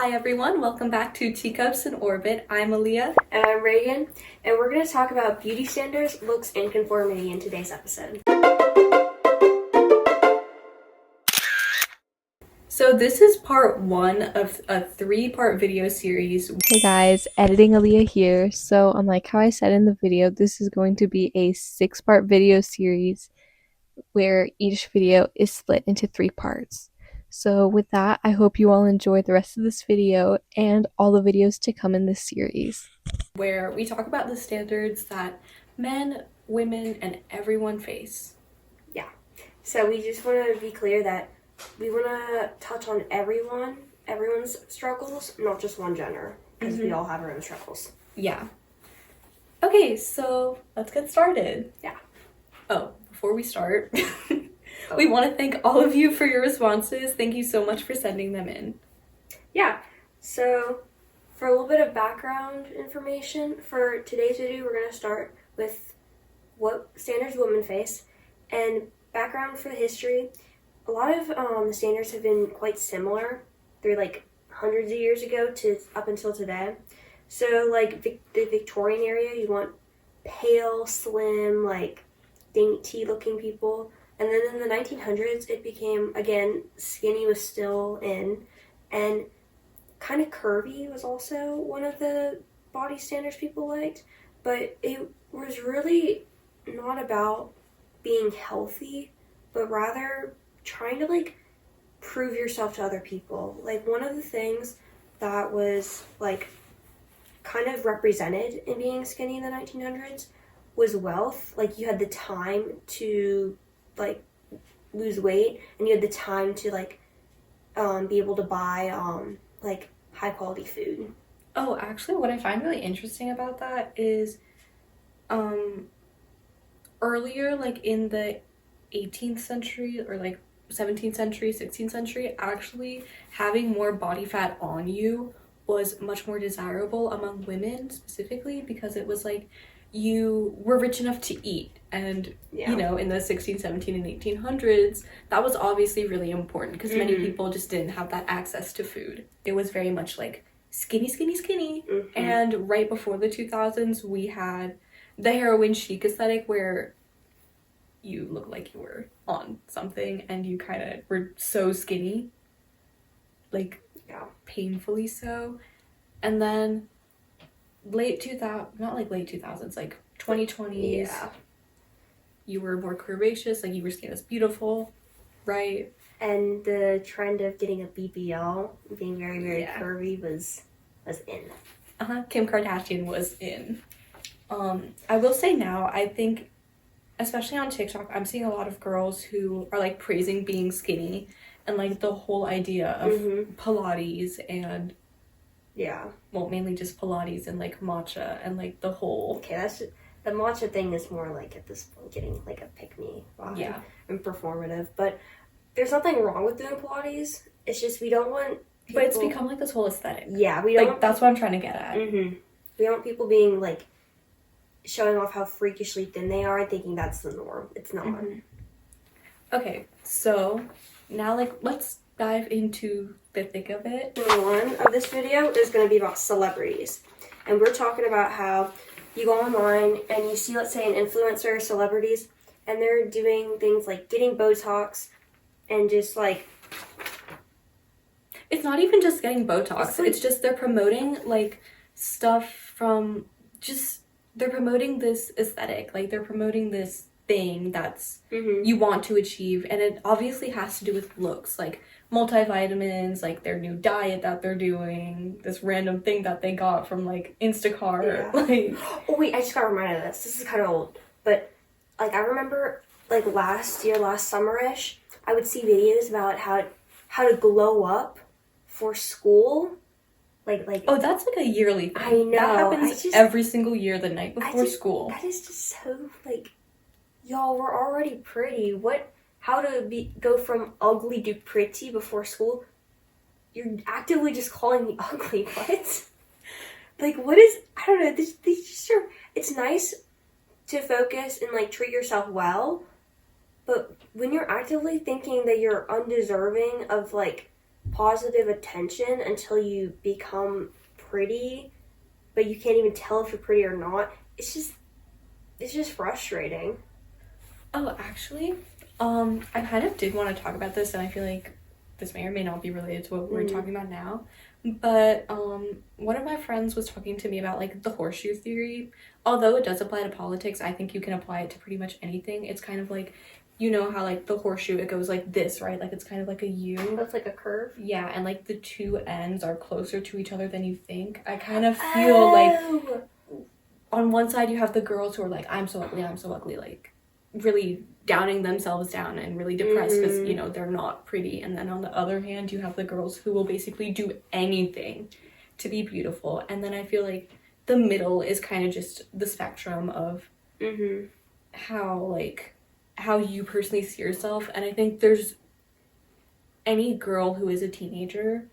Hi everyone, welcome back to Teacups in Orbit. I'm Aaliyah. And I'm Reagan, and we're going to talk about beauty standards, looks, and conformity in today's episode. So this is part one of a 3-part video series. Hey guys, editing Aaliyah here. So unlike how I said in the video, this is going to be a 6-part video series where each video is split into 3 parts. So with that, I hope you all enjoy the rest of this video and all the videos to come in this series, where we talk about the standards that men, women, and everyone face. Yeah, so we just want to be clear that we want to touch on everyone's struggles, not just one gender, because we all have our own struggles. Yeah. Okay, so let's get started. Yeah. Oh, before we start, we want to thank all of you for your responses. Thank you so much for sending them in. Yeah, so for a little bit of background information, for today's video, we're going to start with what standards women face, and background for the history. A lot of the standards have been quite similar. They're like hundreds of years ago to up until today. So like the Victorian era, you want pale, slim, like dainty looking people. And then in the 1900s, it became, again, skinny was still in, and kind of curvy was also one of the body standards people liked. But it was really not about being healthy, but rather trying to like prove yourself to other people. Like one of the things that was like kind of represented in being skinny in the 1900s was wealth. Like you had the time to like lose weight, and you had the time to like be able to buy like high quality food. Oh, actually what I find really interesting about that is earlier, like in the 18th century or like 17th century, 16th century, actually having more body fat on you was much more desirable among women specifically, because it was like you were rich enough to eat. And you know, in the 16, 17, and 1800s, that was obviously really important because many people just didn't have that access to food. It was very much like skinny, skinny, skinny. And right before the 2000s, we had the heroin chic aesthetic, where you look like you were on something and you kind of were so skinny, like painfully so. And then late 2000s, not like late 2000s, like 2020s, you were more curvaceous, like you were seen as beautiful, right? And the trend of getting a BBL, being very, very curvy, was in. Kim Kardashian was in. I will say now, I think, especially on TikTok, I'm seeing a lot of girls who are like praising being skinny and like the whole idea of Pilates and well, mainly just Pilates and like matcha and like the whole. Okay, that's the matcha thing is more like at this point getting like a pick-me vibe and performative. But there's nothing wrong with doing Pilates. It's just we don't want people... But it's become like this whole aesthetic. Yeah, we don't like that's what I'm trying to get at. We don't want people being like showing off how freakishly thin they are and thinking that's the norm. It's not. Okay, so now like let's dive into the thick of it. Number one of this video is going to be about celebrities. And we're talking about how you go online and you see, let's say, an influencer, celebrities, and they're doing things like getting Botox and just like... It's not even just getting Botox. It's just they're promoting like stuff from just... They're promoting this aesthetic, like they're promoting this thing that's you want to achieve, and it obviously has to do with looks, like multivitamins, like their new diet that they're doing, this random thing that they got from like Instacart. Like, oh wait, I just got reminded of this. This is kind of old, but like I remember like last summer-ish, I would see videos about how to glow up for school. Like oh, that's like a yearly thing. I know. That happens every single year the night before school. That is just so like, y'all, we're already pretty. How to go from ugly to pretty before school? You're actively just calling me ugly. What? Like, what is, I don't know, these just are, it's nice to focus and like treat yourself well, but when you're actively thinking that you're undeserving of like positive attention until you become pretty, but you can't even tell if you're pretty or not. It's just frustrating. Oh, actually, I kind of did want to talk about this, and I feel like this may or may not be related to what we're talking about now. But one of my friends was talking to me about like the horseshoe theory. Although it does apply to politics, I think you can apply it to pretty much anything. It's kind of like, you know how like the horseshoe, it goes like this, right? Like it's kind of like a U. That's like a curve. Yeah, and like the two ends are closer to each other than you think. I kind of feel like on one side you have the girls who are like, I'm so ugly, like really downing themselves down and really depressed because, you know, they're not pretty. And then on the other hand, you have the girls who will basically do anything to be beautiful. And then I feel like the middle is kind of just the spectrum of how you personally see yourself. And I think there's any girl who is a teenager,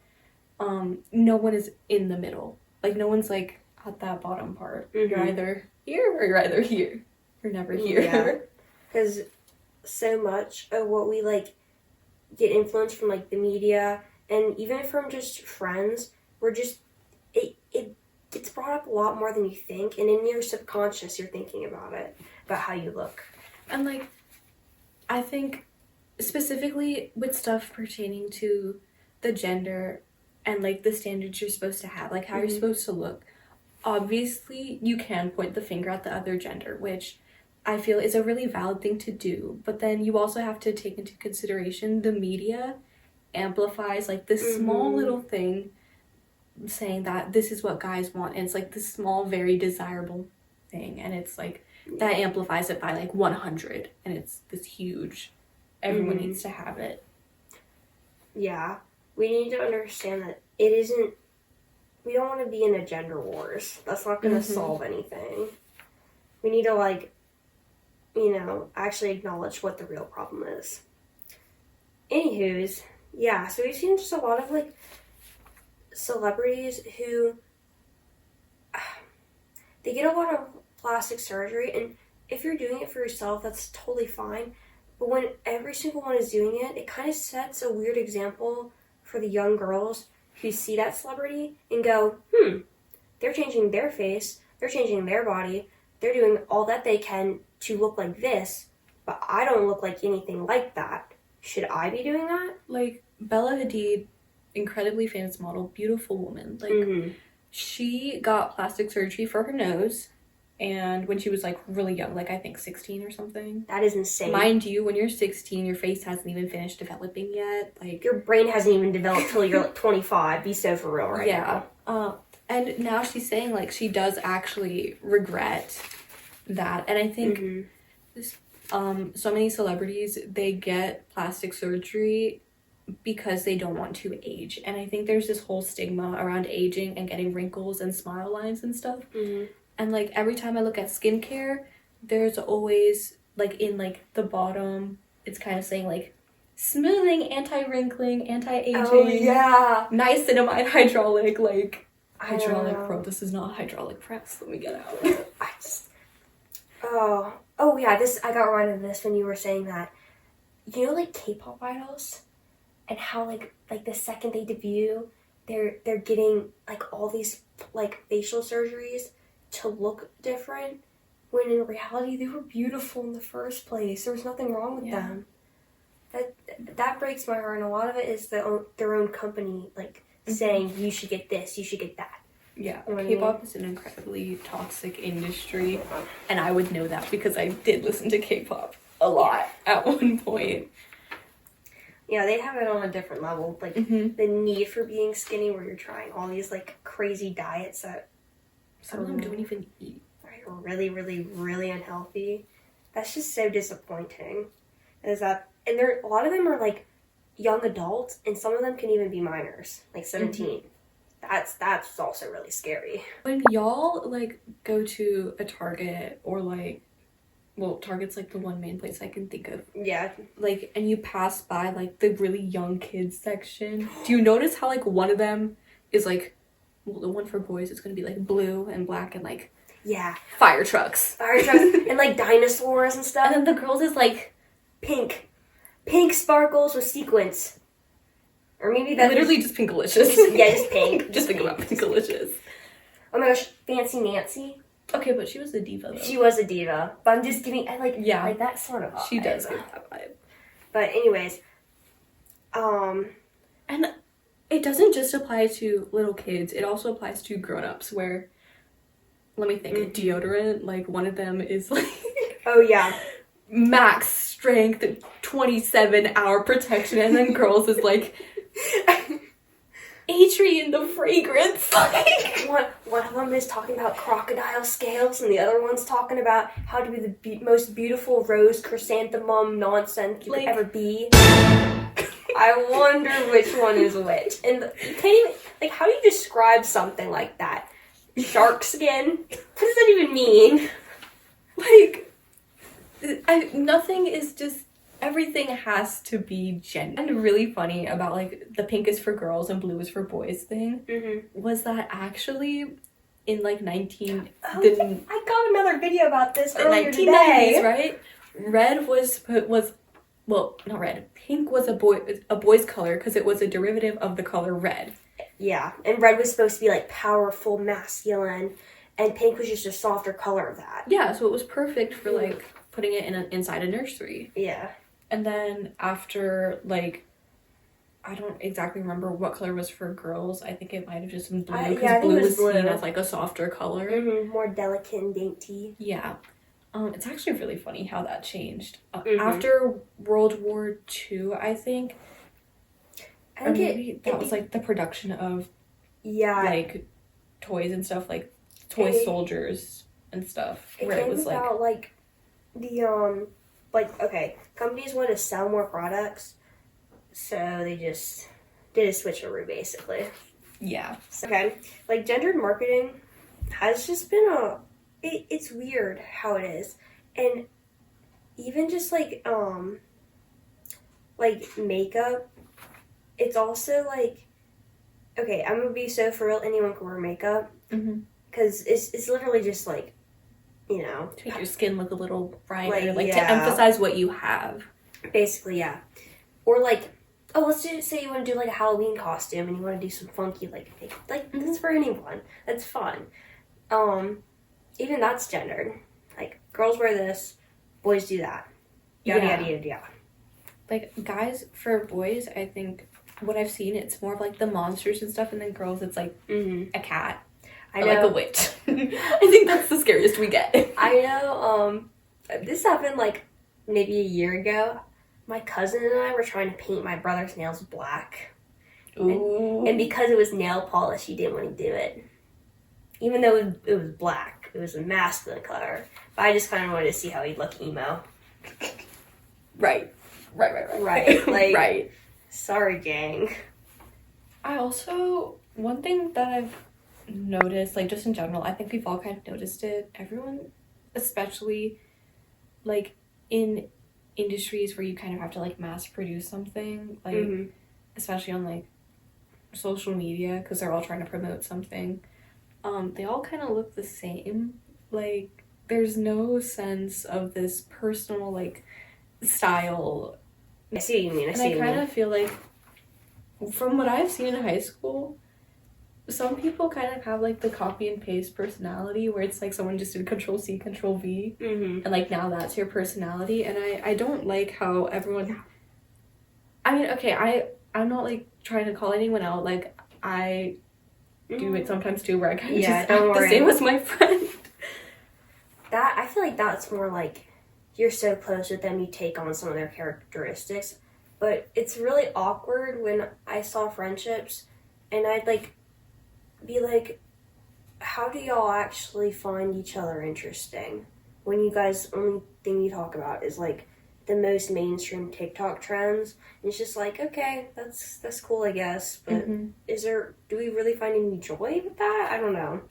no one is in the middle. Like no one's like at that bottom part. You're either here or you're either here. You're never here. Yeah. Because so much of what we like get influenced from like the media and even from just friends, we're just it gets brought up a lot more than you think, and in your subconscious you're thinking about it, about how you look. And like I think specifically with stuff pertaining to the gender and like the standards you're supposed to have, like how you're supposed to look, obviously you can point the finger at the other gender, which I feel is a really valid thing to do. But then you also have to take into consideration the media amplifies like this small little thing saying that this is what guys want, and it's like this small very desirable thing, and it's like that amplifies it by like 100, and it's this huge, everyone needs to have it. Yeah, we need to understand that it isn't, we don't want to be in a gender wars. That's not going to solve anything. We need to like, you know, actually acknowledge what the real problem is. Anywho's, yeah, so we've seen just a lot of like celebrities who they get a lot of plastic surgery, and if you're doing it for yourself, that's totally fine. But when every single one is doing it, it kind of sets a weird example for the young girls who see that celebrity and go, they're changing their face, they're changing their body, they're doing all that they can to look like this, but I don't look like anything like that. Should I be doing that? Like Bella Hadid, incredibly famous model, beautiful woman. Like she got plastic surgery for her nose, and when she was like really young, like I think 16 or something. That is insane. Mind you, when you're 16, your face hasn't even finished developing yet. Like your brain hasn't even developed till you're like 25. Be so for real right now. Yeah. And now she's saying like she does actually regret that, and I think so many celebrities, they get plastic surgery because they don't want to age, and I think there's this whole stigma around aging and getting wrinkles and smile lines and stuff. And like every time I look at skincare, there's always like in like the bottom, it's kind of saying like smoothing, anti-wrinkling, anti-aging, niacinamide hydraulic, like hydraulic pro. This is not hydraulic press. Let me get out. Oh yeah, this, I got reminded of this when you were saying that. You know, like K-pop idols, and how like the second they debut, they're getting like all these like facial surgeries to look different, when in reality they were beautiful in the first place. There was nothing wrong with them. That breaks my heart, and a lot of it is their own company like saying you should get this, you should get that. Yeah, K-pop is an incredibly toxic industry, and I would know that because I did listen to K-pop a lot at one point. Yeah, they have it on a different level, like the need for being skinny, where you're trying all these like crazy diets that some of them don't even eat. Are really, really, really unhealthy. That's just so disappointing. Is that, and a lot of them are like young adults, and some of them can even be minors, like 17. That's also really scary. When y'all like go to a Target, or like, well, Target's like the one main place I can think of. Yeah. Like, and you pass by like the really young kids section, do you notice how like one of them is like, well, the one for boys is gonna be like blue and black and like fire trucks and like dinosaurs and stuff, and then the girls is like pink sparkles with sequins. Or maybe that's literally just Pinkalicious. Yeah, just pink. Just think about Pinkalicious. Oh my gosh, Fancy Nancy. Okay, but she was a diva though. She was a diva, but I'm just giving like that sort of vibe. She does give that vibe. But anyways, and it doesn't just apply to little kids. It also applies to grown-ups. Where, let me think, deodorant. Like one of them is like, oh yeah, max strength, 27-hour protection, and then girls is like, Adrian the fragrance. Like one of them is talking about crocodile scales, and the other one's talking about how to be the most beautiful rose chrysanthemum nonsense you could ever be. I wonder which one is which. And you can't even, like, how do you describe something like that? Shark skin? What does that even mean? Like, nothing is just, everything has to be gender. And really funny about, like, the pink is for girls and blue is for boys thing was that actually in, like, I got another video about this earlier 1990s, today. right? Red was well, not red. Pink was a boy's color because it was a derivative of the color red. Yeah, and red was supposed to be like powerful, masculine, and pink was just a softer color of that. Yeah, so it was perfect for like putting it inside a nursery. Yeah. And then after like, I don't exactly remember what color was for girls. I think it might have just been blue because blue was seen as like a softer color. More delicate and dainty. Yeah. It's actually really funny how that changed. After World War II, I think that was like the production of like toys and stuff, like toy soldiers and stuff. Where it was about like the okay, companies want to sell more products, so they just did a switcheroo basically. Yeah. Okay, like gendered marketing has just been it's weird how it is. And even just like makeup, it's also like, okay, I'm gonna be so for real, anyone can wear makeup. Because it's literally just like, you know, to make your skin look a little brighter, to emphasize what you have. Basically, yeah. Or like, oh, let's just say you want to do like a Halloween costume and you want to do some funky that's for anyone. That's fun. Even that's gendered. Like, girls wear this, boys do that. Yada, yada, yada, yada. Like, guys, for boys, I think what I've seen, it's more of like the monsters and stuff, and then girls, it's like a cat. I know. Like a witch. I think that's the scariest we get. I know, this happened like maybe a year ago. My cousin and I were trying to paint my brother's nails black. Ooh. And because it was nail polish, he didn't want to do it. Even though it was black. It was a masculine color. But I just kind of wanted to see how he'd look emo. Right. Like, right. Sorry, gang. I also, one thing that I've noticed, like just in general, I think we've all kind of noticed it. Everyone, especially like in industries where you kind of have to like mass produce something, like especially on like social media, because they're all trying to promote something. They all kind of look the same. Like, there's no sense of this personal, like, style. I see what you mean. And I kind of feel like, from what I've seen in high school, some people kind of have, like, the copy and paste personality, where it's like someone just did Control-C, Control-V, and, like, now that's your personality. And I don't like how everyone... I mean, okay, I'm not, like, trying to call anyone out. Like, I... do it sometimes too, where I kind of just act the same as my friend. I feel like that's more like you're so close with them, you take on some of their characteristics. But it's really awkward when I saw friendships and I'd like be like, how do y'all actually find each other interesting when you guys only thing you talk about is like the most mainstream TikTok trends? And it's just like, okay, that's cool, I guess, but do we really find any joy with that? I don't know.